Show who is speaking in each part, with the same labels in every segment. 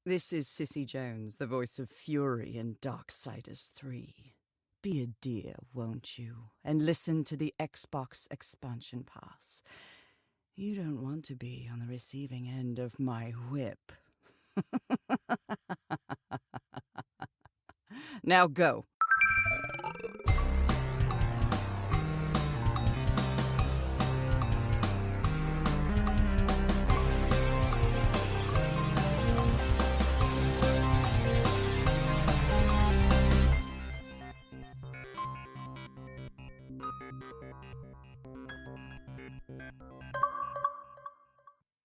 Speaker 1: This is Sissy Jones, the voice of Fury in Darksiders 3. Be a dear, won't you? And listen to the Xbox expansion pass. You don't want to be on the receiving end of my whip. Now go.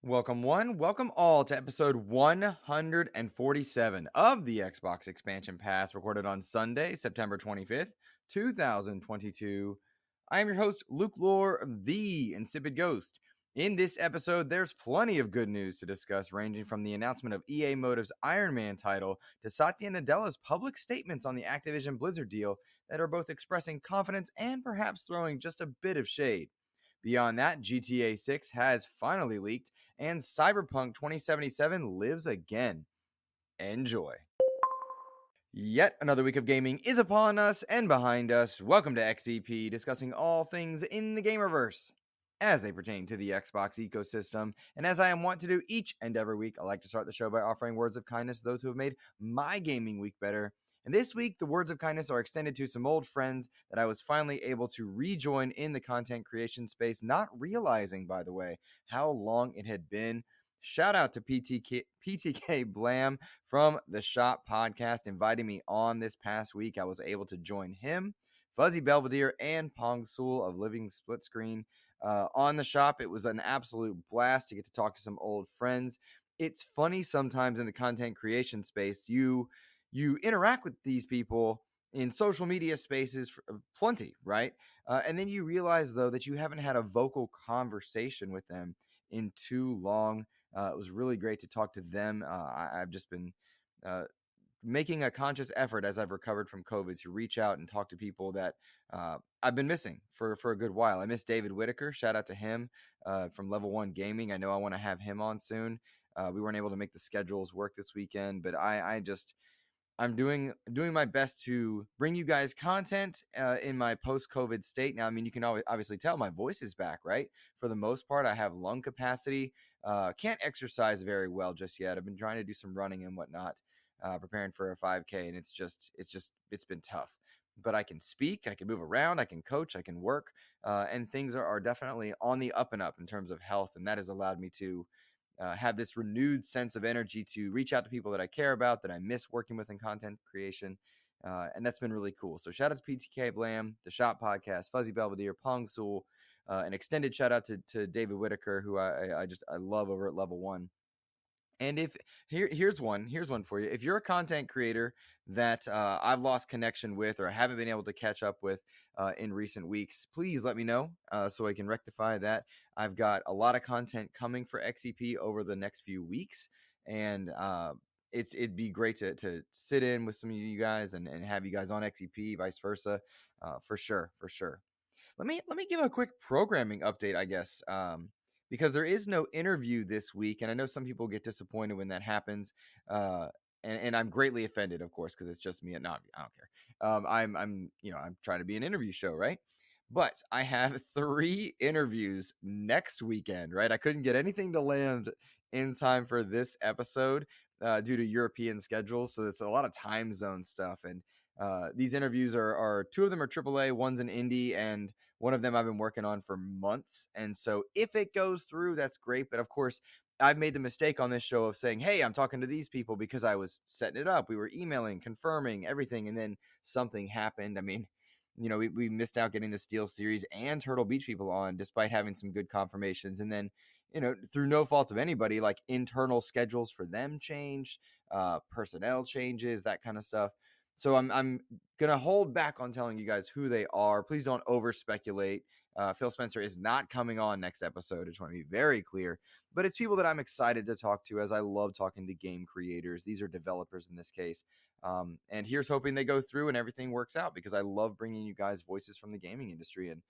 Speaker 2: Welcome one, welcome all to episode 147 of the Xbox Expansion Pass, recorded on Sunday, September 25th, 2022. I am your host, Luke Lohr, the InsipidGhost. In this episode, there's plenty of good news to discuss, ranging from the announcement of EA Motive's Iron Man title to Satya Nadella's public statements on the Activision Blizzard deal that are both expressing confidence and perhaps throwing just a bit of shade. Beyond that, GTA 6 has finally leaked, and Cyberpunk 2077 lives again. Enjoy. Yet another week of gaming is upon us and behind us. Welcome to XEP, discussing all things in the gamerverse as they pertain to the Xbox ecosystem. And as I am wont to do each and every week, I like to start the show by offering words of kindness to those who have made my gaming week better. And this week, the words of kindness are extended to some old friends that I was finally able to rejoin in the content creation space, not realizing, by the way, how long it had been. Shout out to PTK Blam from the Shop podcast, inviting me on this past week. I was able to join him, Fuzzy Belvedere, and Pong Sool of Living Split Screen on the Shop. It was an absolute blast to get to talk to some old friends. It's funny sometimes in the content creation space, you interact with these people in social media spaces plenty, right? And then you realize, though, that you haven't had a vocal conversation with them in too long. It was really great to talk to them. I've just been making a conscious effort as I've recovered from COVID to reach out and talk to people that I've been missing for a good while. I miss David Whitaker. Shout out to him from Level 1 Gaming. I know I want to have him on soon. We weren't able to make the schedules work this weekend, but I'm doing my best to bring you guys content in my post-COVID state. Now, I mean, you can obviously tell my voice is back, right? For the most part, I have lung capacity. Can't exercise very well just yet. I've been trying to do some running and whatnot, preparing for a 5K, and it's been tough. But I can speak, I can move around, I can coach, I can work, and things are definitely on the up and up in terms of health, and that has allowed me to have this renewed sense of energy to reach out to people that I care about, that I miss working with in content creation. And that's been really cool. So shout out to PTK Blam, the Shop Podcast, Fuzzy Belvedere, Pong Sool, an extended shout out to David Whitaker, who I love over at Level 1. And if here's one for you. If you're a content creator that I've lost connection with or haven't been able to catch up with in recent weeks, please let me know so I can rectify that. I've got a lot of content coming for XEP over the next few weeks, and it'd be great to sit in with some of you guys and have you guys on XEP, vice versa, for sure. Let me give a quick programming update, I guess. Because there is no interview this week, and I know some people get disappointed when that happens, and I'm greatly offended, of course, because it's just me. And no, I don't care. I'm trying to be an interview show, right? But I have 3 interviews next weekend, right? I couldn't get anything to land in time for this episode due to European schedules, so it's a lot of time zone stuff. And these interviews are 2 of them are AAA, one's an indie, and one of them I've been working on for months. And so if it goes through, that's great. But of course, I've made the mistake on this show of saying, hey, I'm talking to these people because I was setting it up. We were emailing, confirming everything. And then something happened. I mean, we missed out getting the Steel Series and Turtle Beach people on despite having some good confirmations. And then, through no faults of anybody, like internal schedules for them changed, personnel changes, that kind of stuff. So I'm gonna hold back on telling you guys who they are. Please don't over speculate. Phil Spencer is not coming on next episode. I just want to be very clear. But it's people that I'm excited to talk to, as I love talking to game creators. These are developers in this case. And here's hoping they go through and everything works out, because I love bringing you guys voices from the gaming industry. And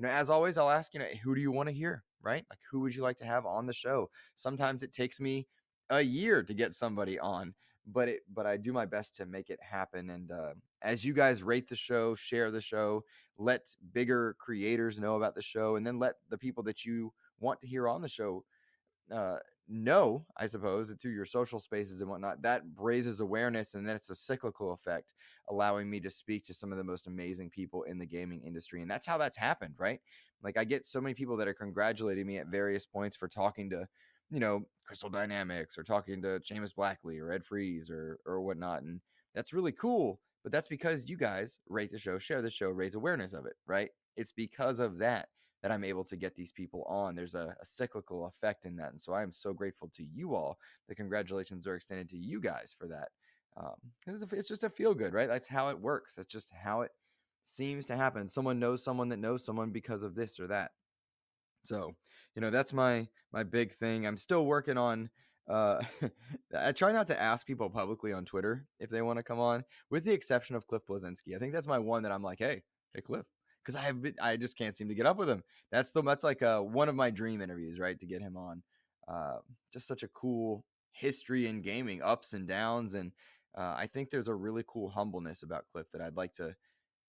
Speaker 2: as always, I'll ask, who do you want to hear, right? Like, who would you like to have on the show? Sometimes it takes me a year to get somebody on, but I do my best to make it happen. And as you guys rate the show, share the show, let bigger creators know about the show, and then let the people that you want to hear on the show uh, know, I suppose, that through your social spaces and whatnot, that raises awareness, and then it's a cyclical effect, allowing me to speak to some of the most amazing people in the gaming industry. And that's how that's happened, right? Like, I get so many people that are congratulating me at various points for talking to, Crystal Dynamics, or talking to Seamus Blackley or Ed Freeze or whatnot. And that's really cool. But that's because you guys rate the show, share the show, raise awareness of it, right? It's because of that I'm able to get these people on. There's a cyclical effect in that. And so I am so grateful to you all. The congratulations are extended to you guys for that. It's just a feel good, right? That's how it works. That's just how it seems to happen. Someone knows someone that knows someone because of this or that. So, that's my big thing. I'm still working on I try not to ask people publicly on Twitter if they want to come on, with the exception of Cliff Blazinski. I think that's my one that I'm like, hey Cliff, because I just can't seem to get up with him. That's like one of my dream interviews, right? To get him on. Just such a cool history in gaming, ups and downs, and I think there's a really cool humbleness about Cliff that I'd like to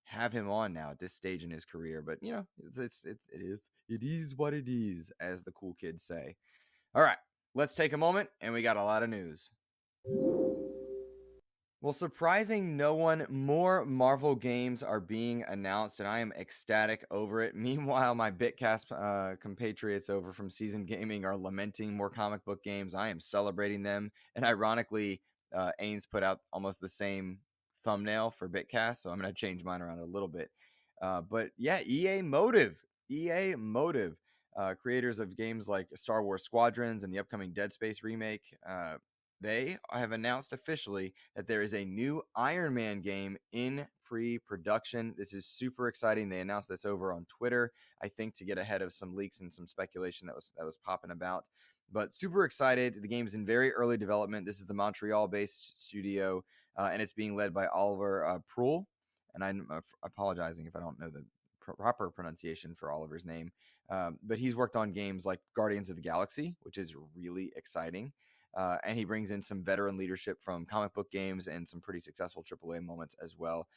Speaker 2: have him on now at this stage in his career. But it is what it is, as the cool kids say. All right, let's take a moment, and we got a lot of news. Well, surprising no one, more Marvel games are being announced, and I am ecstatic over it. Meanwhile, my Bitcast compatriots over from Seasoned Gaming are lamenting more comic book games. I am celebrating them, and ironically, Ains put out almost the same thumbnail for Bitcast, so I'm going to change mine around a little bit. But yeah, EA Motive, creators of games like Star Wars Squadrons and the upcoming Dead Space remake. They have announced officially that there is a new Iron Man game in pre-production. This is super exciting. They announced this over on Twitter, I think, to get ahead of some leaks and some speculation that was popping about. But super excited. The game's in very early development. This is the Montreal-based studio, and it's being led by Oliver Prull. And I'm apologizing if I don't know the proper pronunciation for Oliver's name. But he's worked on games like Guardians of the Galaxy, which is really exciting. And he brings in some veteran leadership from comic book games and some pretty successful AAA moments as well.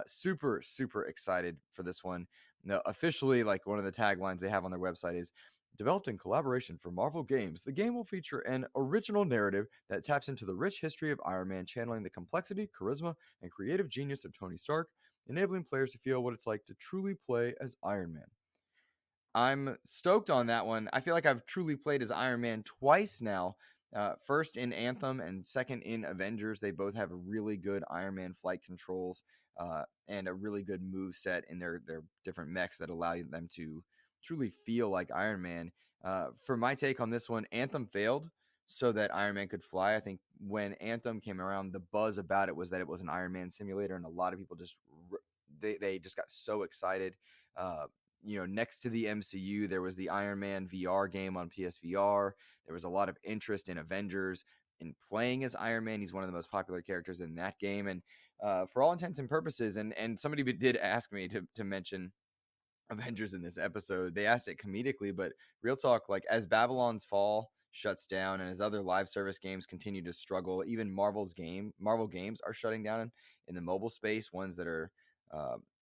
Speaker 2: Super, super excited for this one. Now, officially, like, one of the taglines they have on their website is, developed in collaboration for Marvel Games, the game will feature an original narrative that taps into the rich history of Iron Man, channeling the complexity, charisma, and creative genius of Tony Stark, enabling players to feel what it's like to truly play as Iron Man. I'm stoked on that one. I feel like I've truly played as Iron Man twice now. First in Anthem and second in Avengers. They both have really good Iron Man flight controls and a really good move set in their different mechs that allow them to truly feel like Iron Man. For my take on this one, Anthem failed so that Iron Man could fly. I think when Anthem came around, the buzz about it was that it was an Iron Man simulator, and a lot of people just they just got so excited. Next to the MCU, there was the Iron Man VR game on PSVR. There was a lot of interest in Avengers in playing as Iron Man. He's one of the most popular characters in that game. And for all intents and purposes, and somebody did ask me to mention Avengers in this episode. They asked it comedically, but real talk, like, as Babylon's Fall shuts down and as other live service games continue to struggle, even Marvel games are shutting down in the mobile space, ones that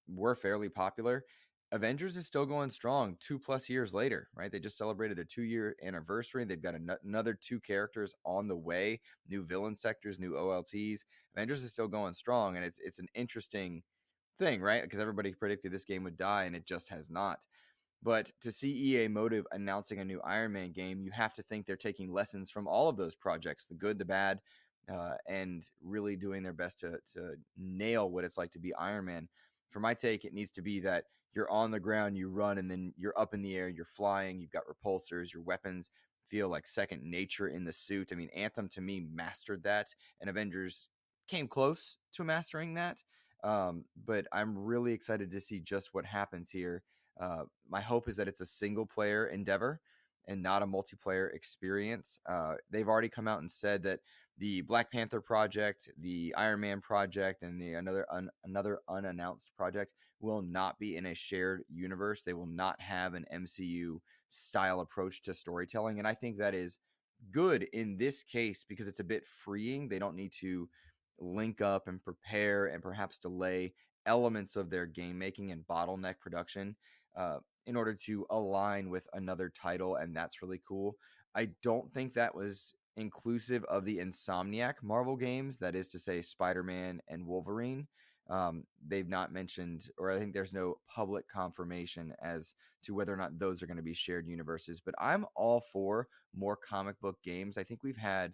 Speaker 2: were fairly popular. Avengers is still going strong 2+ years later, right? They just celebrated their 2-year anniversary. They've got another 2 characters on the way, new villain sectors, new OLTs. Avengers is still going strong, and it's an interesting thing, right? Because everybody predicted this game would die, and it just has not. But to see EA Motive announcing a new Iron Man game, you have to think they're taking lessons from all of those projects, the good, the bad, and really doing their best to nail what it's like to be Iron Man. For my take, it needs to be that you're on the ground, you run, and then you're up in the air, you're flying, you've got repulsors, your weapons feel like second nature in the suit. I mean, Anthem to me mastered that, and Avengers came close to mastering that. But I'm really excited to see just what happens here. My hope is that it's a single player endeavor and not a multiplayer experience. They've already come out and said that the Black Panther project, the Iron Man project, and the another unannounced project will not be in a shared universe. They will not have an MCU style approach to storytelling, and I think that is good in this case because it's a bit freeing. They don't need to link up and prepare and perhaps delay elements of their game making and bottleneck production in order to align with another title, and that's really cool. I don't think that was inclusive of the Insomniac Marvel games, that is to say, Spider-Man and Wolverine. They've not mentioned, or I think there's no public confirmation as to whether or not those are going to be shared universes. But I'm all for more comic book games. I think we've had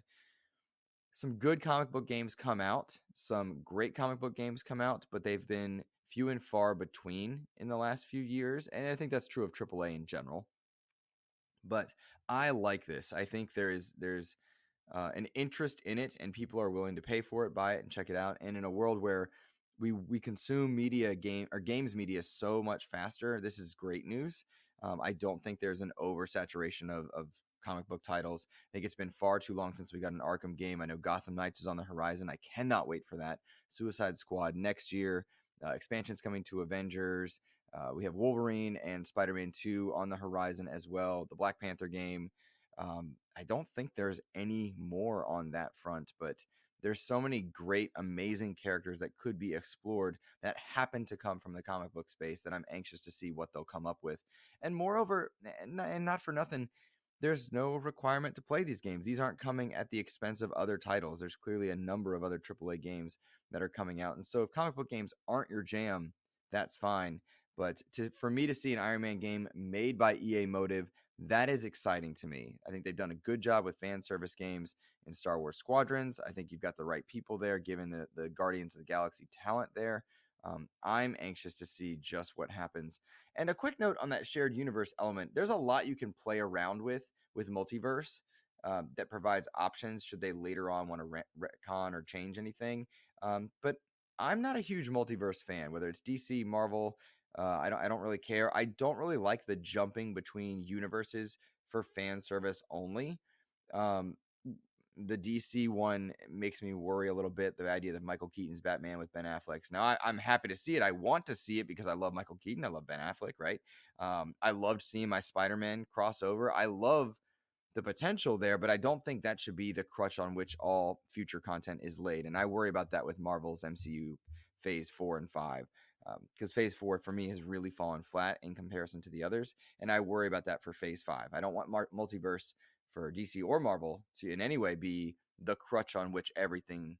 Speaker 2: some good comic book games come out, some great comic book games come out, but they've been few and far between in the last few years. And I think that's true of AAA in general. But I like this. I think there's an interest in it, and people are willing to pay for it, buy it, and check it out. And in a world where we consume games media so much faster, this is great news. I don't think there's an oversaturation of comic book titles. I think it's been far too long since we got an Arkham game. I know Gotham Knights is on the horizon. I cannot wait for that. Suicide Squad next year. Expansions coming to Avengers. We have Wolverine and Spider-Man 2 on the horizon as well. The Black Panther game. I don't think there's any more on that front, but there's so many great, amazing characters that could be explored that happen to come from the comic book space that I'm anxious to see what they'll come up with. And moreover, and not for nothing, there's no requirement to play these games. These aren't coming at the expense of other titles. There's clearly a number of other AAA games that are coming out. And so if comic book games aren't your jam, that's fine. But for me to see an Iron Man game made by EA Motive, that is exciting to me. I think they've done a good job with fan service games in Star Wars Squadrons. I think you've got the right people there, given the Guardians of the Galaxy talent there. I'm anxious to see just what happens. And a quick note on that shared universe element, there's a lot you can play around with multiverse that provides options should they later on want to retcon or change anything. But I'm not a huge multiverse fan, whether it's DC, Marvel. I don't really care. I don't really like the jumping between universes for fan service only. Um, the DC one makes me worry a little bit. The idea that Michael Keaton's Batman with Ben Affleck's. Now, I'm happy to see it. I want to see it because I love Michael Keaton. I love Ben Affleck, right? I loved seeing my Spider-Man crossover. I love the potential there, but I don't think that should be the crutch on which all future content is laid. And I worry about that with Marvel's MCU phase 4 and 5. Because phase 4 for me has really fallen flat in comparison to the others. And I worry about that for phase 5. I don't want multiverse for DC or Marvel to in any way be the crutch on which everything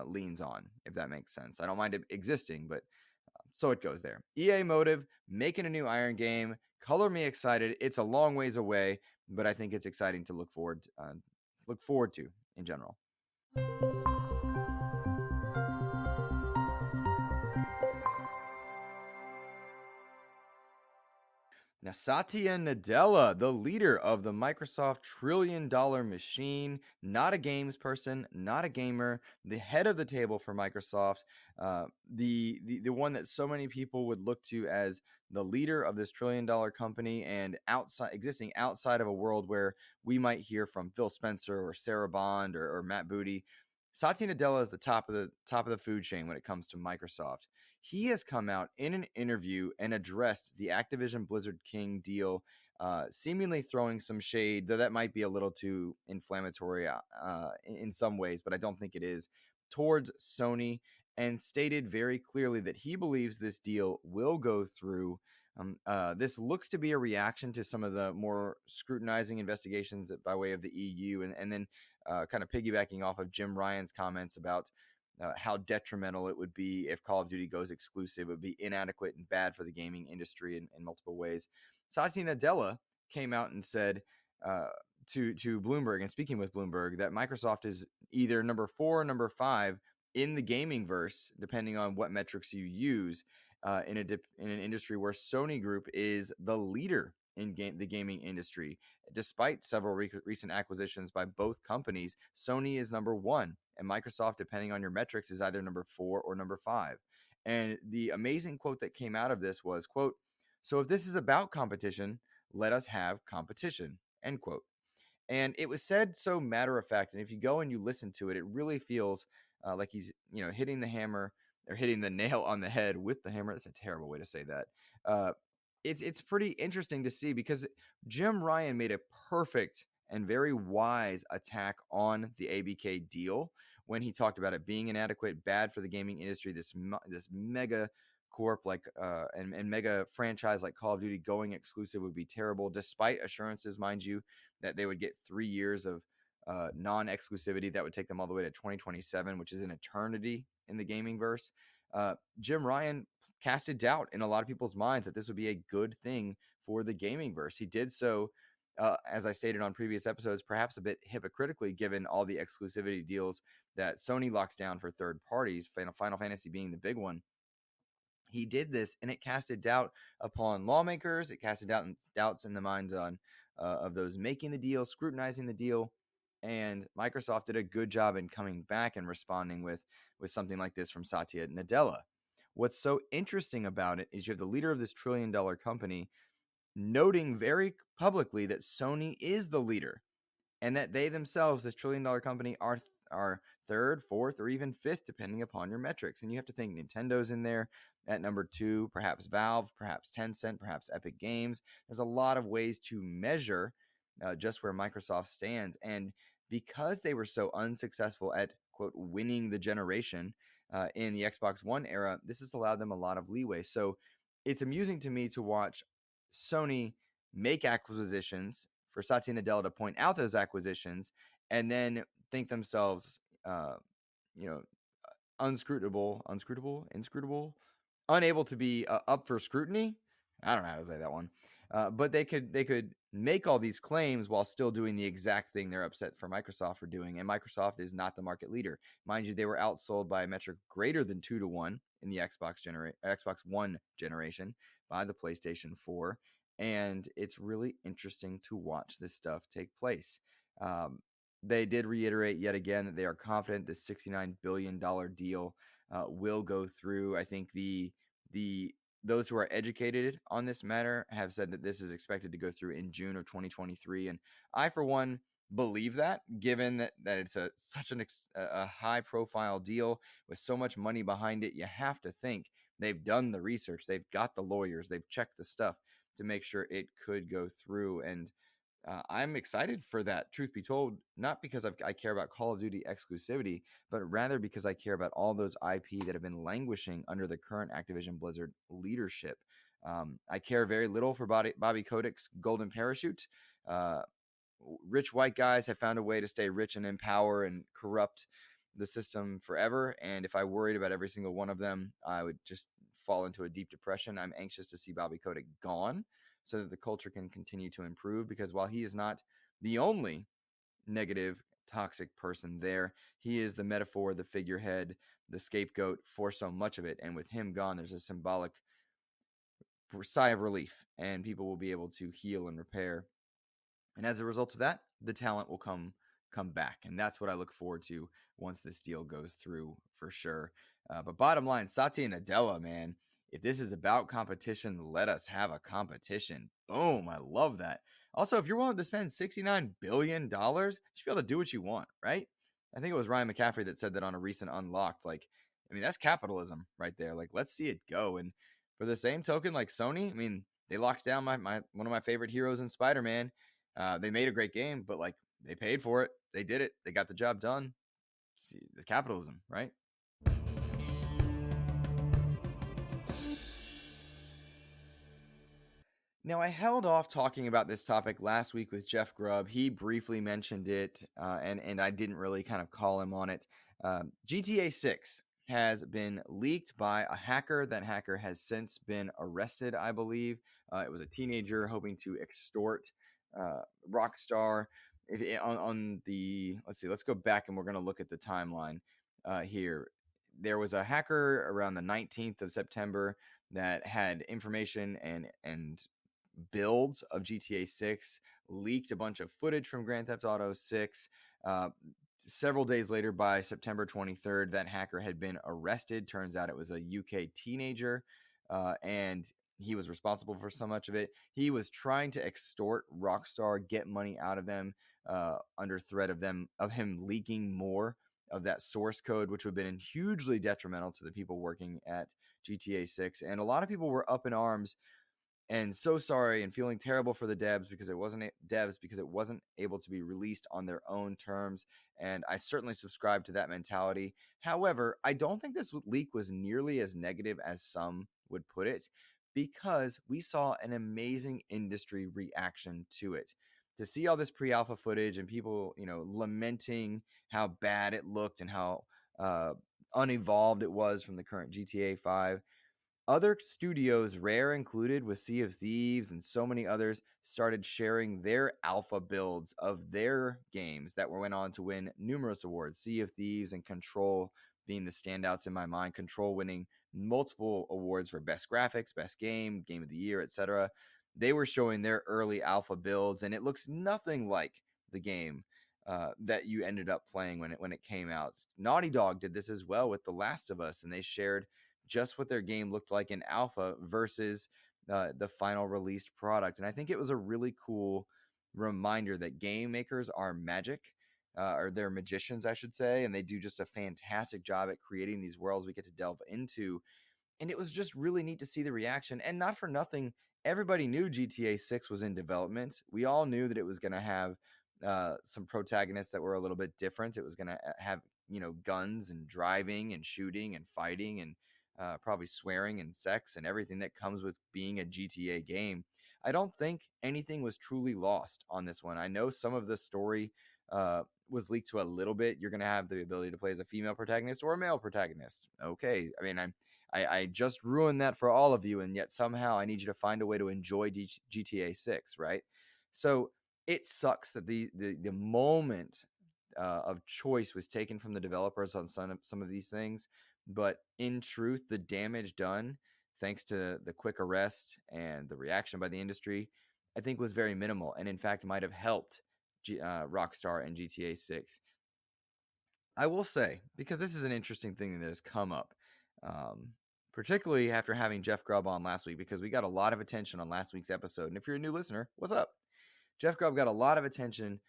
Speaker 2: leans on, if that makes sense. I don't mind it existing, but so it goes there. EA Motive making a new Iron game. Color me excited. It's a long ways away, but I think it's exciting to look forward to in general. Now, Satya Nadella, the leader of the Microsoft trillion-dollar machine, not a games person, not a gamer, the head of the table for Microsoft, the one that so many people would look to as the leader of this trillion-dollar company, and existing outside of a world where we might hear from Phil Spencer or Sarah Bond or Matt Booty. Satya Nadella is the top of the food chain when it comes to Microsoft. He has come out in an interview and addressed the Activision Blizzard King deal, seemingly throwing some shade, though that might be a little too inflammatory in some ways, but I don't think it is, towards Sony, and stated very clearly that he believes this deal will go through. This looks to be a reaction to some of the more scrutinizing investigations by way of the EU, and then kind of piggybacking off of Jim Ryan's comments about how detrimental it would be if Call of Duty goes exclusive. It would be inadequate and bad for the gaming industry in multiple ways. Satya Nadella came out and said to Bloomberg, and speaking with Bloomberg, that Microsoft is either number 4 or number 5 in the gaming verse, depending on what metrics you use, in an industry where Sony Group is the leader in the gaming industry. Despite several recent acquisitions by both companies, Sony is number 1, and Microsoft, depending on your metrics, is either number 4 or number 5. And the amazing quote that came out of this was, quote, "So if this is about competition, let us have competition," end quote. And it was said so matter of fact, and if you go and you listen to it, it really feels like he's hitting the hammer or hitting the nail on the head with the hammer. That's a terrible way to say that. It's pretty interesting to see because Jim Ryan made a perfect and very wise attack on the ABK deal when he talked about it being inadequate, bad for the gaming industry, this mega corp and mega franchise like Call of Duty going exclusive would be terrible, despite assurances, mind you, that they would get 3 years of non-exclusivity that would take them all the way to 2027, which is an eternity in the gaming verse. Jim Ryan casted doubt in a lot of people's minds that this would be a good thing for the gaming verse. He did so, as I stated on previous episodes, perhaps a bit hypocritically, given all the exclusivity deals that Sony locks down for third parties, Final Fantasy being the big one. He did this, and it casted doubt upon lawmakers. It casted doubts in the minds of those making the deal, scrutinizing the deal. And Microsoft did a good job in coming back and responding with something like this from Satya Nadella. What's so interesting about it is you have the leader of this $1 trillion company noting very publicly that Sony is the leader and that they themselves, this $1 trillion company, are third, fourth, or even fifth, depending upon your metrics. And you have to think Nintendo's in there at number 2, perhaps Valve, perhaps Tencent, perhaps Epic Games. There's a lot of ways to measure just where Microsoft stands. And because they were so unsuccessful at, quote, winning the generation in the Xbox One era, this has allowed them a lot of leeway. So it's amusing to me to watch Sony make acquisitions, for Satya Nadella to point out those acquisitions, and then think themselves, inscrutable, unable to be up for scrutiny. I don't know how to say that one. But they could make all these claims while still doing the exact thing they're upset for Microsoft for doing. And Microsoft is not the market leader. Mind you, they were outsold by a metric greater than 2-1 in the Xbox One generation by the PlayStation 4. And it's really interesting to watch this stuff take place. They did reiterate yet again that they are confident this $69 billion deal will go through. I think those who are educated on this matter have said that this is expected to go through in June of 2023. And I, for one, believe that, given that it's such a high-profile deal with so much money behind it. You have to think they've done the research. They've got the lawyers. They've checked the stuff to make sure it could go through. And I'm excited for that, truth be told, not because I care about Call of Duty exclusivity, but rather because I care about all those IP that have been languishing under the current Activision Blizzard leadership. I care very little for Bobby Kotick's golden parachute. Rich white guys have found a way to stay rich and in power and corrupt the system forever. And if I worried about every single one of them, I would just fall into a deep depression. I'm anxious to see Bobby Kotick gone so that the culture can continue to improve, because while he is not the only negative, toxic person there, he is the metaphor, the figurehead, the scapegoat for so much of it. And with him gone, there's a symbolic sigh of relief, and people will be able to heal and repair. And as a result of that, the talent will come back. And that's what I look forward to once this deal goes through, for sure. But bottom line, Satya Nadella, man, if this is about competition, let us have a competition. Boom. I love that. Also, if you're willing to spend $69 billion, you should be able to do what you want, right? I think it was Ryan McCaffrey that said that on a recent Unlocked. Like, I mean, that's capitalism right there. Like, let's see it go. And for the same token, like Sony, I mean, they locked down my one of my favorite heroes in Spider-Man. They made a great game, but like, they paid for it. They did it. They got the job done. The capitalism, right? Now, I held off talking about this topic last week with Jeff Grubb. He briefly mentioned it, and I didn't really kind of call him on it. GTA 6 has been leaked by a hacker. That hacker has since been arrested, I believe. It was a teenager hoping to extort Rockstar. Let's go back and we're going to look at the timeline here. There was a hacker around the 19th of September that had information and builds of GTA 6, leaked a bunch of footage from Grand Theft Auto 6. Several days later, by September 23rd, that hacker had been arrested. Turns out it was a UK teenager, and he was responsible for so much of it. He was trying to extort Rockstar, get money out of them, under threat of him leaking more of that source code, which would have been hugely detrimental to the people working at GTA 6. And a lot of people were up in arms and so sorry and feeling terrible for the devs because it wasn't able to be released on their own terms. And I certainly subscribe to that mentality. However, I don't think this leak was nearly as negative as some would put it, because we saw an amazing industry reaction to it. To see all this pre-alpha footage and people, lamenting how bad it looked and how unevolved it was from the current GTA 5. Other studios, Rare included, with Sea of Thieves and so many others, started sharing their alpha builds of their games that went on to win numerous awards. Sea of Thieves and Control being the standouts in my mind. Control winning multiple awards for best graphics, best game, game of the year, etc. They were showing their early alpha builds, and it looks nothing like the game that you ended up playing when it came out. Naughty Dog did this as well with The Last of Us, and they shared just what their game looked like in alpha versus the final released product. And I think it was a really cool reminder that game makers are magic, or they're magicians, I should say, and they do just a fantastic job at creating these worlds we get to delve into. And it was just really neat to see the reaction. And not for nothing, everybody knew GTA 6 was in development. We all knew that it was going to have some protagonists that were a little bit different. It was going to have, guns and driving and shooting and fighting and probably swearing and sex and everything that comes with being a GTA game. I don't think anything was truly lost on this one. I know some of the story was leaked to a little bit. You're going to have the ability to play as a female protagonist or a male protagonist. Okay. I mean, I just ruined that for all of you, and yet somehow I need you to find a way to enjoy GTA 6, right? So it sucks that the moment of choice was taken from the developers on some of these things. But in truth, the damage done, thanks to the quick arrest and the reaction by the industry, I think was very minimal, and in fact might have helped Rockstar and GTA 6. I will say, because this is an interesting thing that has come up, particularly after having Jeff Grubb on last week, because we got a lot of attention on last week's episode. And if you're a new listener, what's up? Jeff Grubb got a lot of attention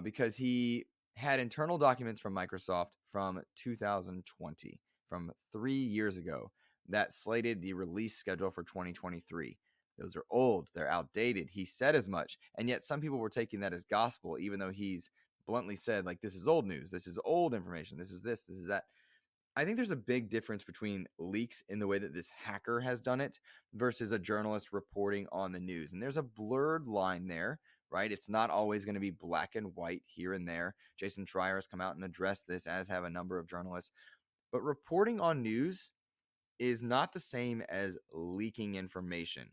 Speaker 2: because he had internal documents from Microsoft from 2020, from 3 years ago, that slated the release schedule for 2023. Those are old. They're outdated. He said as much. And yet some people were taking that as gospel, even though he's bluntly said, like, this is old news. This is old information. This is this. This is that. I think there's a big difference between leaks in the way that this hacker has done it versus a journalist reporting on the news. And there's a blurred line there, right? It's not always going to be black and white here and there. Jason Schreier has come out and addressed this, as have a number of journalists. But reporting on news is not the same as leaking information.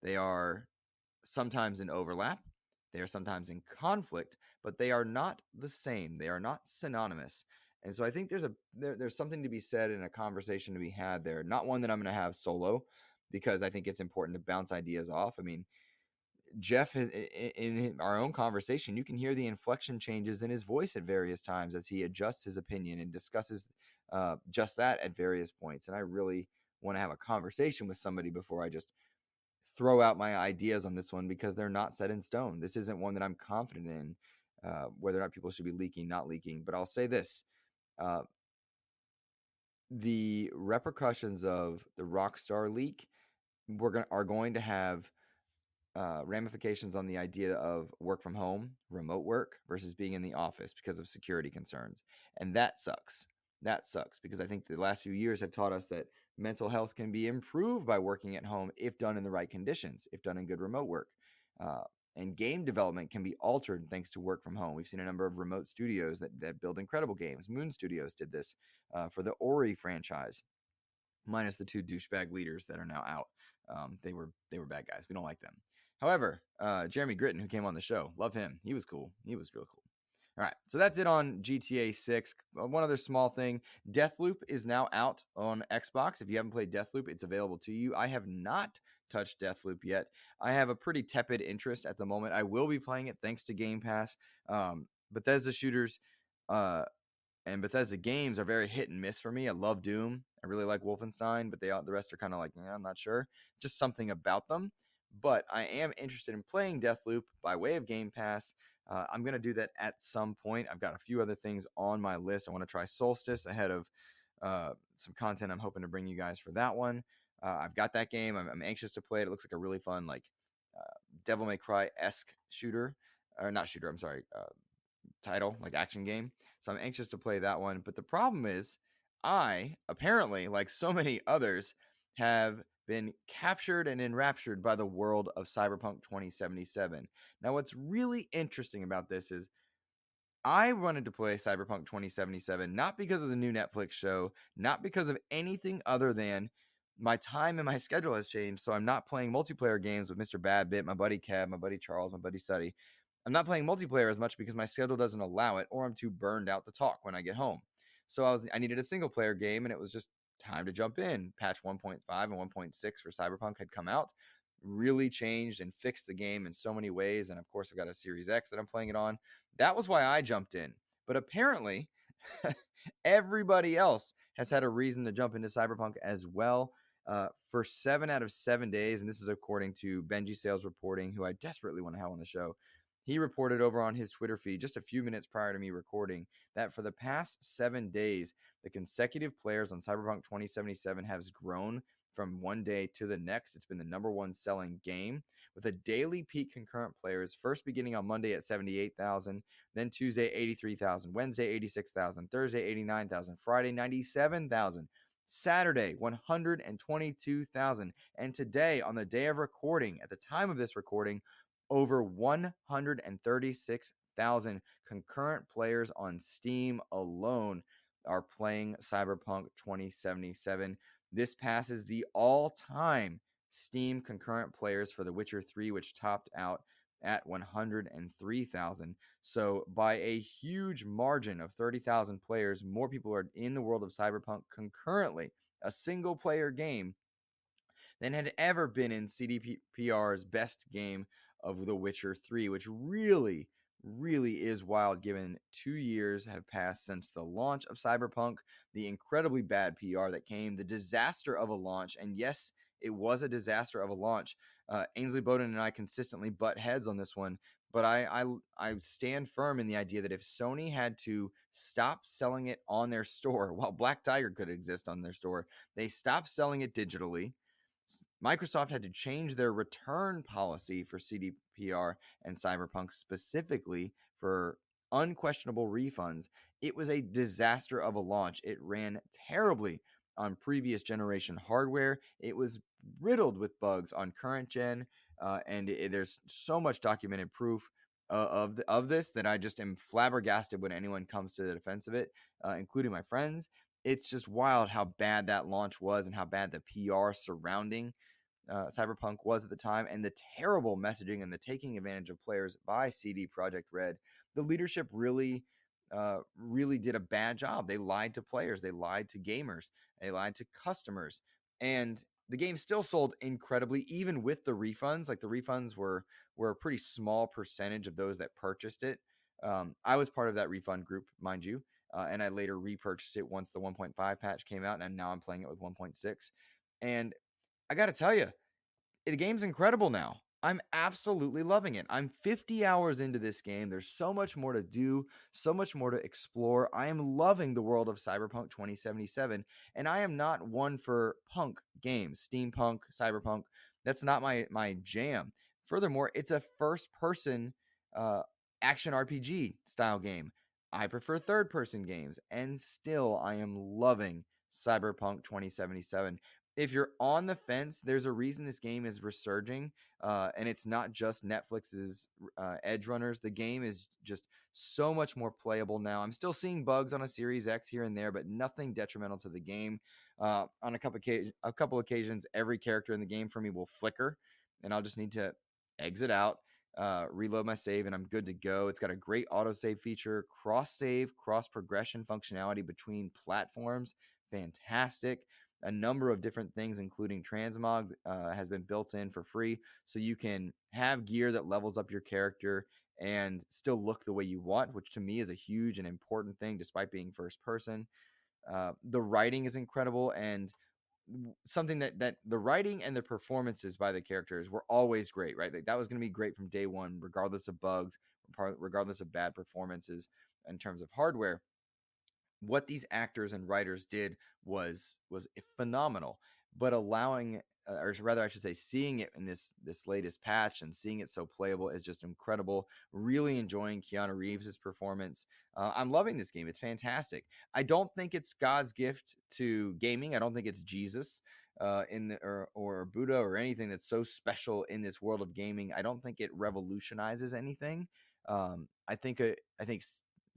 Speaker 2: They are sometimes in overlap. They are sometimes in conflict, but they are not the same. They are not synonymous. And so I think there's something to be said and a conversation to be had there. Not one that I'm going to have solo, because I think it's important to bounce ideas off. I mean, Jeff, in our own conversation, you can hear the inflection changes in his voice at various times as he adjusts his opinion and discusses just that at various points. And I really want to have a conversation with somebody before I just throw out my ideas on this one, because they're not set in stone. This isn't one that I'm confident in, whether or not people should be leaking, not leaking. But I'll say this. The repercussions of the Rockstar leak are going to have ramifications on the idea of work from home, remote work versus being in the office because of security concerns. And that sucks. That sucks, because I think the last few years have taught us that mental health can be improved by working at home if done in the right conditions, if done in good remote work. And game development can be altered thanks to work from home. We've seen a number of remote studios that build incredible games. Moon Studios did this for the Ori franchise, minus the two douchebag leaders that are now out. They were bad guys. We don't like them. However, Jeremy Gritton, who came on the show, love him. He was cool. He was real cool. All right, so that's it on GTA 6. One other small thing. Deathloop is now out on Xbox. If you haven't played Deathloop, it's available to you. I have not touched Deathloop yet. I have a pretty tepid interest at the moment. I will be playing it thanks to Game Pass. Bethesda shooters and Bethesda games are very hit and miss for me. I love Doom. I really like Wolfenstein, but the rest are kind of like, I'm not sure. Just something about them. But I am interested in playing Deathloop by way of Game Pass. I'm going to do that at some point. I've got a few other things on my list. I want to try Solstice ahead of some content I'm hoping to bring you guys for that one. I've got that game. I'm anxious to play it. It looks like a really fun, like Devil May Cry-esque shooter, or not shooter. I'm sorry, title, like action game. So I'm anxious to play that one. But the problem is, I apparently, like so many others, have been captured and enraptured by the world of Cyberpunk 2077. Now, what's really interesting about this is I wanted to play Cyberpunk 2077 not because of the new Netflix show, not because of anything other than my time and my schedule has changed. So I'm not playing multiplayer games with Mr. Badbit, my buddy Kev, my buddy Charles, my buddy Suddy. I'm not playing multiplayer as much because my schedule doesn't allow it, or I'm too burned out to talk when I get home. So I needed a single player game, and it was just time to jump in. Patch 1.5 and 1.6 for Cyberpunk had come out, really changed and fixed the game in so many ways. And of course, I've got a Series X that I'm playing it on. That was why I jumped in. But apparently, everybody else has had a reason to jump into Cyberpunk as well. For 7 out of 7 days, and this is according to Benji Sales reporting, who I desperately want to have on the show. He reported over on his Twitter feed just a few minutes prior to me recording that for the past 7 days, the consecutive players on Cyberpunk 2077 has grown from one day to the next. It's been the number one selling game, with a daily peak concurrent players first beginning on Monday at 78,000, then Tuesday 83,000, Wednesday 86,000, Thursday 89,000, Friday 97,000, Saturday 122,000, and today, on the day of recording, at the time of this recording, over 136,000 concurrent players on Steam alone are playing Cyberpunk 2077. This passes the all-time Steam concurrent players for The Witcher 3, which topped out at 103,000. So by a huge margin of 30,000 players, more people are in the world of Cyberpunk concurrently, a single player game, than had ever been in CDPR's best game of The Witcher 3, which really, really is wild given 2 years have passed since the launch of Cyberpunk, the incredibly bad PR that came, the disaster of a launch, and yes, it was a disaster of a launch. Ainsley Bowden and I consistently butt heads on this one, but I stand firm in the idea that if Sony had to stop selling it on their store, while Black Tiger could exist on their store, they stopped selling it digitally. Microsoft had to change their return policy for CDPR and Cyberpunk, specifically for unquestionable refunds. It was a disaster of a launch. It ran terribly on previous generation hardware. It was riddled with bugs on current gen, and there's so much documented proof of this that I just am flabbergasted when anyone comes to the defense of it, including my friends. It's just wild how bad that launch was and how bad the PR surrounding Cyberpunk was at the time, and the terrible messaging and the taking advantage of players by CD Projekt Red. The leadership really did a bad job. They lied to players, they lied to gamers, they lied to customers, and the game still sold incredibly, even with the refunds. Like, the refunds were a pretty small percentage of those that purchased it. I was part of that refund group, mind you, and I later repurchased it once the 1.5 patch came out, and now I'm playing it with 1.6. And I got to tell you, the game's incredible now. I'm absolutely loving it. I'm 50 hours into this game. There's so much more to do, so much more to explore. I am loving the world of Cyberpunk 2077, and I am not one for punk games, steampunk, cyberpunk. That's not my jam. Furthermore, it's a first-person action RPG style game. I prefer third-person games, and still I am loving Cyberpunk 2077. If you're on the fence, there's a reason this game is resurging, and it's not just Netflix's Edge Runners. The game is just so much more playable now. I'm still seeing bugs on a Series X here and there, but nothing detrimental to the game. On a couple occasions, every character in the game for me will flicker, and I'll just need to exit out, reload my save, and I'm good to go. It's got a great autosave feature, cross-save, cross-progression functionality between platforms. Fantastic. A number of different things, including transmog, has been built in for free, so you can have gear that levels up your character and still look the way you want, which to me is a huge and important thing, despite being first person. The writing is incredible, and something that the writing and the performances by the characters were always great, right? Like, that was going to be great from day one, regardless of bugs, regardless of bad performances in terms of hardware. What these actors and writers did was phenomenal. but allowing, or rather, I should say, seeing it in this latest patch and seeing it so playable is just incredible. Really enjoying Keanu Reeves' performance. I'm loving this game. It's fantastic. I don't think it's God's gift to gaming. I don't think it's Jesus or Buddha or anything that's so special in this world of gaming. I don't think it revolutionizes anything. I think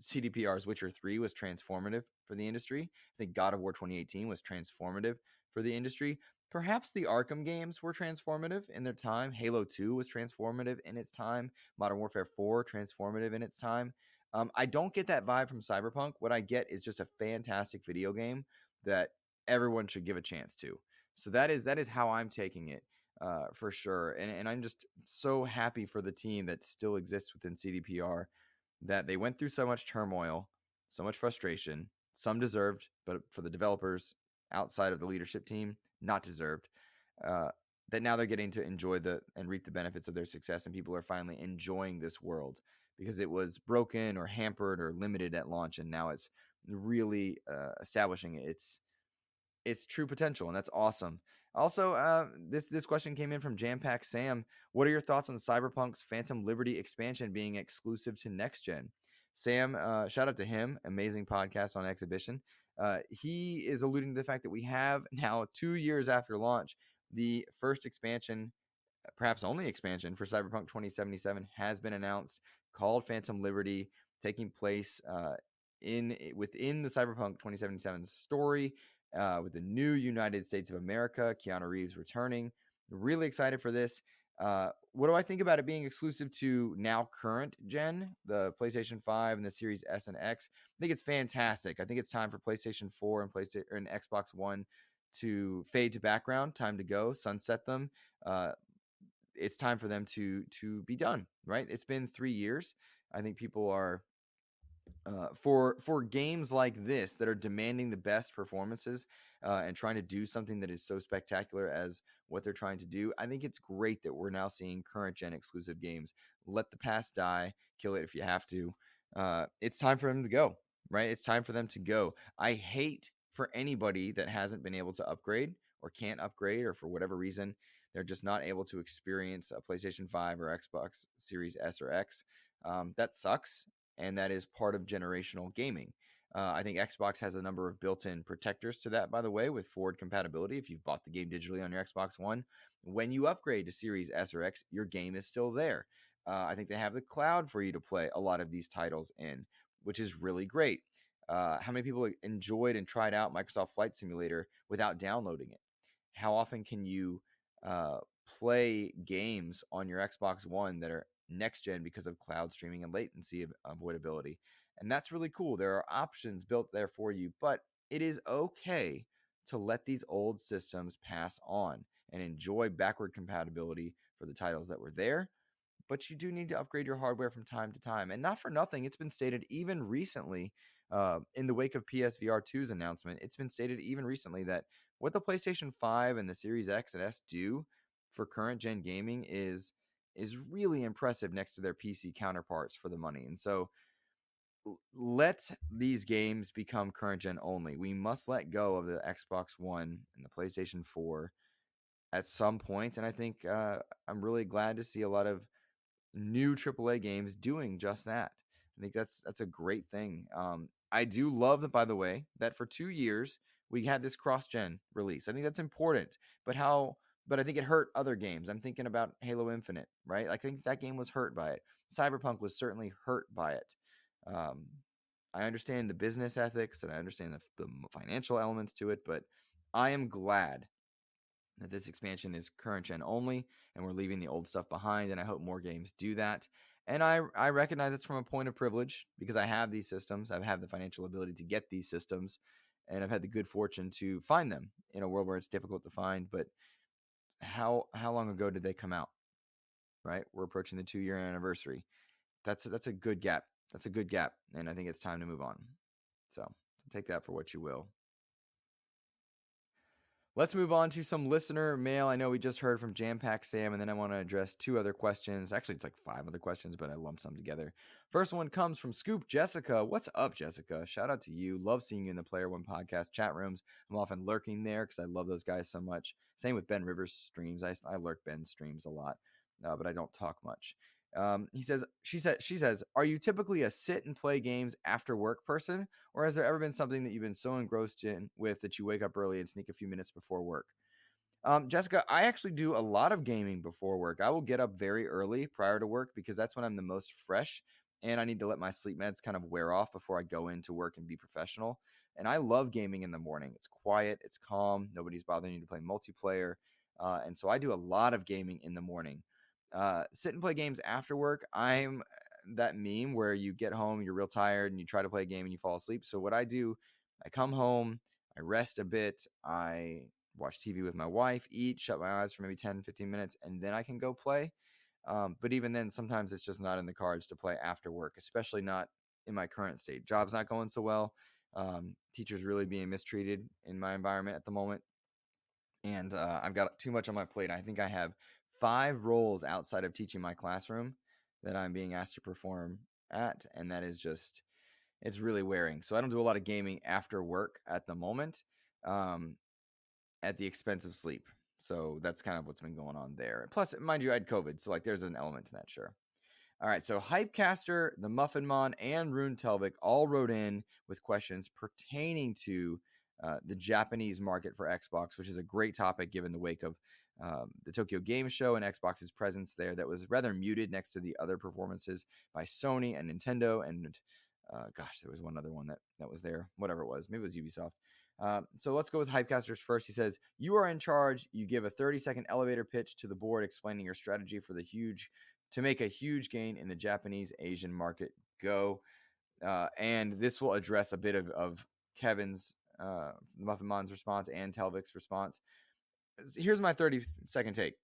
Speaker 2: CDPR's Witcher 3 was transformative for the industry. I think God of War 2018 was transformative for the industry. Perhaps the Arkham games were transformative in their time. Halo 2 was transformative in its time. Modern Warfare 4 transformative in its time. I don't get that vibe from Cyberpunk. What I get is just a fantastic video game that everyone should give a chance to. So that is how I'm taking it for sure. And I'm just so happy for the team that still exists within CDPR, that they went through so much turmoil, so much frustration, some deserved, but for the developers outside of the leadership team, not deserved. That now they're getting to enjoy and reap the benefits of their success, and people are finally enjoying this world, because it was broken or hampered or limited at launch, and now it's really establishing its true potential, and that's awesome. Also, this question came in from Jampack Sam. What are your thoughts on Cyberpunk's Phantom Liberty expansion being exclusive to next gen? Sam, shout out to him. Amazing podcast on Exhibition. He is alluding to the fact that we have now 2 years after launch, the first expansion, perhaps only expansion for Cyberpunk 2077 has been announced, called Phantom Liberty, taking place within the Cyberpunk 2077 story, with the new United States of America, Keanu Reeves returning. Really excited for this. What do I think about it being exclusive to now current gen, the PlayStation 5 and the Series S and X? I think it's fantastic. I think it's time for PlayStation 4 and Xbox One to fade to background, time to go, sunset them. It's time for them to be done, right? It's been 3 years. I think people are for games like this that are demanding the best performances and trying to do something that is so spectacular as what they're trying to do. I think it's great that we're now seeing current gen exclusive games. Let the past die, kill it if you have to. It's time for them to go, right? It's time for them to go. I hate for anybody that hasn't been able to upgrade or can't upgrade, or for whatever reason they're just not able to experience a PlayStation 5 or Xbox Series S or X. That sucks, and that is part of generational gaming. I think Xbox has a number of built-in protectors to that, by the way, with forward compatibility. If you've bought the game digitally on your Xbox One, when you upgrade to Series S or X, your game is still there. I think they have the cloud for you to play a lot of these titles in, which is really great. How many people enjoyed and tried out Microsoft Flight Simulator without downloading it? How often can you play games on your Xbox One that are next gen because of cloud streaming and latency avoidability? And that's really cool. There are options built there for you, but it is okay to let these old systems pass on and enjoy backward compatibility for the titles that were there. But you do need to upgrade your hardware from time to time. And not for nothing, it's been stated even recently, in the wake of PSVR 2's announcement, it's been stated even recently that what the PlayStation 5 and the Series X and S do for current gen gaming is really impressive next to their PC counterparts for the money. And so let these games become current gen only. We must let go of the Xbox One and the PlayStation 4 at some point. And I think I'm really glad to see a lot of new AAA games doing just that. I think that's a great thing. I do love that, by the way, that for 2 years we had this cross-gen release. I think that's important. But I think it hurt other games. I'm thinking about Halo Infinite, right? I think that game was hurt by it. Cyberpunk was certainly hurt by it. I understand the business ethics and I understand the financial elements to it, but I am glad that this expansion is current gen only and we're leaving the old stuff behind, and I hope more games do that. And I recognize it's from a point of privilege because I have these systems. I have the financial ability to get these systems, and I've had the good fortune to find them in a world where it's difficult to find. But how long ago did they come out? Right? We're approaching the 2-year anniversary. That's a good gap. That's a good gap, and I think it's time to move on. So take that for what you will. Let's move on to some listener mail. I know we just heard from Jam Pack Sam, and then I want to address 2 other questions. Actually, it's like 5 other questions, but I lumped some together. First one comes from Scoop Jessica. What's up, Jessica? Shout out to you. Love seeing you in the Player One podcast chat rooms. I'm often lurking there because I love those guys so much. Same with Ben Rivers' streams. I lurk Ben's streams a lot, but I don't talk much. She says, are you typically a sit and play games after work person, or has there ever been something that you've been so engrossed in with that you wake up early and sneak a few minutes before work? Jessica, I actually do a lot of gaming before work. I will get up very early prior to work because that's when I'm the most fresh, and I need to let my sleep meds kind of wear off before I go into work and be professional. And I love gaming in the morning. It's quiet, it's calm, nobody's bothering you to play multiplayer, and so I do a lot of gaming in the morning. Sit and play games after work. I'm that meme where you get home, you're real tired, and you try to play a game and you fall asleep. So what I do, I come home, I rest a bit, I watch TV with my wife, eat, shut my eyes for maybe 10, 15 minutes, and then I can go play. But even then, sometimes it's just not in the cards to play after work, especially not in my current state. Job's not going so well. Teachers really being mistreated in my environment at the moment. And I've got too much on my plate. I think I have 5 roles outside of teaching my classroom that I'm being asked to perform at. And that is just, it's really wearing. So I don't do a lot of gaming after work at the moment. At the expense of sleep. So that's kind of what's been going on there. Plus, mind you, I had COVID, so like there's an element to that, sure. All right, so Hypecaster, the Muffin Mon, and Rune Telvik all wrote in with questions pertaining to the Japanese market for Xbox, which is a great topic given the wake of the Tokyo Game Show and Xbox's presence there that was rather muted next to the other performances by Sony and Nintendo. And gosh, there was one other one that was there, whatever it was. Maybe it was Ubisoft. So let's go with Hypecasters first. He says, you are in charge. You give a 30-second elevator pitch to the board explaining your strategy to make a huge gain in the Japanese Asian market. Go. And this will address a bit of Kevin's, Muffin Mon's response and Telvik's response. Here's my 30-second take.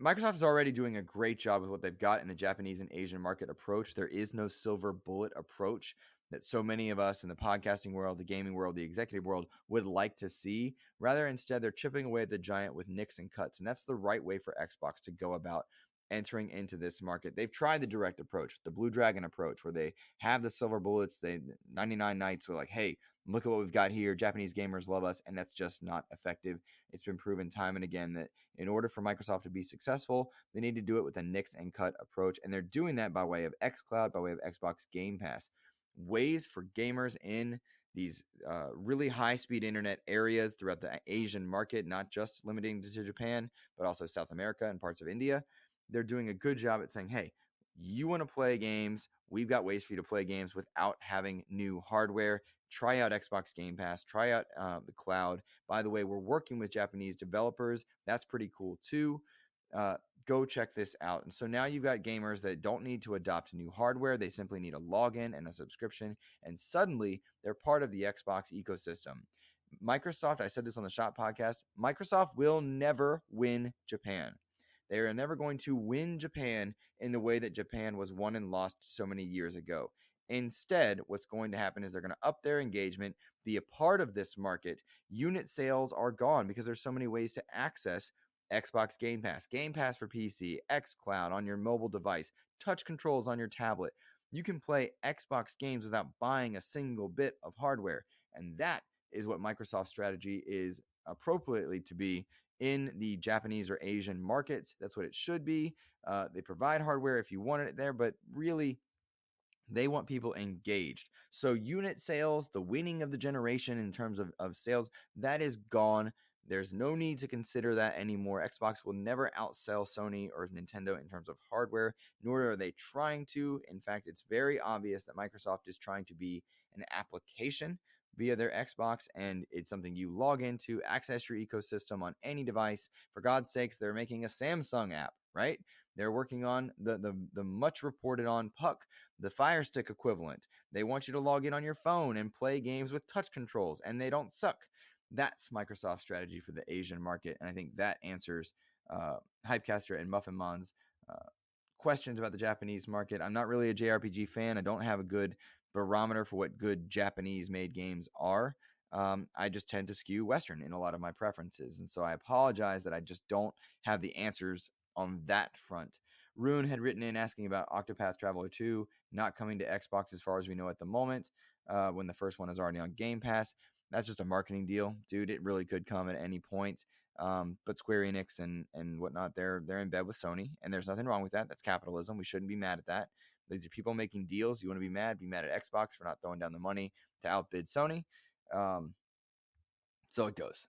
Speaker 2: Microsoft is already doing a great job with what they've got in the Japanese and Asian market approach. There is no silver bullet approach that so many of us in the podcasting world, the gaming world, the executive world would like to see. Rather, instead, they're chipping away at the giant with nicks and cuts. And that's the right way for Xbox to go about entering into this market. They've tried the direct approach, the Blue Dragon approach, where they have the silver bullets. 99 Nights were like, hey, look at what we've got here. Japanese gamers love us. And that's just not effective. It's been proven time and again that in order for Microsoft to be successful, they need to do it with a nix and cut approach. And they're doing that by way of xCloud, by way of Xbox Game Pass. Ways for gamers in these really high-speed internet areas throughout the Asian market, not just limiting to Japan, but also South America and parts of India. They're doing a good job at saying, hey, you want to play games, we've got ways for you to play games without having new hardware. Try out Xbox Game Pass. Try out the cloud. By the way, we're working with Japanese developers. That's pretty cool too. Go check this out. And so now you've got gamers that don't need to adopt new hardware. They simply need a login and a subscription. And suddenly they're part of the Xbox ecosystem. Microsoft, I said this on the Shop podcast, Microsoft will never win Japan. They are never going to win Japan in the way that Japan was won and lost so many years ago. Instead, what's going to happen is they're going to up their engagement, be a part of this market. Unit sales are gone because there's so many ways to access Xbox Game Pass for PC, xCloud on your mobile device, touch controls on your tablet. You can play Xbox games without buying a single bit of hardware. And that is what Microsoft's strategy is appropriately to be in the Japanese or Asian markets. That's what it should be. They provide hardware if you wanted it there, but really, they want people engaged. So unit sales, the winning of the generation in terms of sales, that is gone. There's no need to consider that anymore. Xbox will never outsell Sony or Nintendo in terms of hardware, nor are they trying to. In fact, it's very obvious that Microsoft is trying to be an application via their Xbox, and it's something you log into, access your ecosystem on any device. For God's sakes, they're making a Samsung app, right? They're working on the much reported on Puck, the Fire Stick equivalent. They want you to log in on your phone and play games with touch controls, and they don't suck. That's Microsoft's strategy for the Asian market, and I think that answers Hypecaster and Muffin Mon's questions about the Japanese market. I'm not really a JRPG fan. I don't have a good barometer for what good Japanese-made games are. I just tend to skew Western in a lot of my preferences. And so I apologize that I just don't have the answers on that front. Rune had written in asking about Octopath Traveler 2 not coming to Xbox as far as we know at the moment, when the first one is already on Game Pass. That's just a marketing deal, dude. It really could come at any point. But Square Enix and whatnot, they're in bed with Sony, and there's nothing wrong with that. That's capitalism. We shouldn't be mad at that. These are people making deals. You want to be mad at Xbox for not throwing down the money to outbid Sony. So it goes.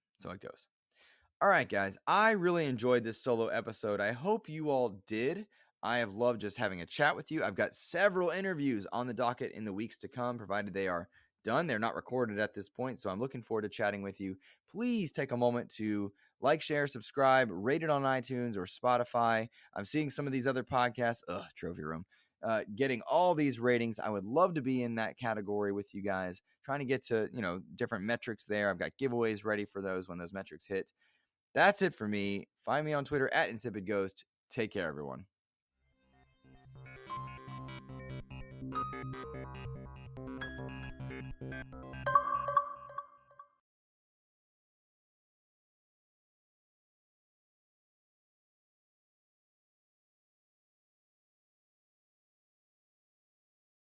Speaker 2: All right, guys. I really enjoyed this solo episode. I hope you all did. I have loved just having a chat with you. I've got several interviews on the docket in the weeks to come, provided they are done. They're not recorded at this point, so I'm looking forward to chatting with you. Please take a moment to like, share, subscribe, rate it on iTunes or Spotify. I'm seeing some of these other podcasts, Trophy Room, getting all these ratings. I would love to be in that category with you guys, trying to get to, different metrics there. I've got giveaways ready for those when those metrics hit. That's it for me. Find me on Twitter at InsipidGhost. Take care, everyone.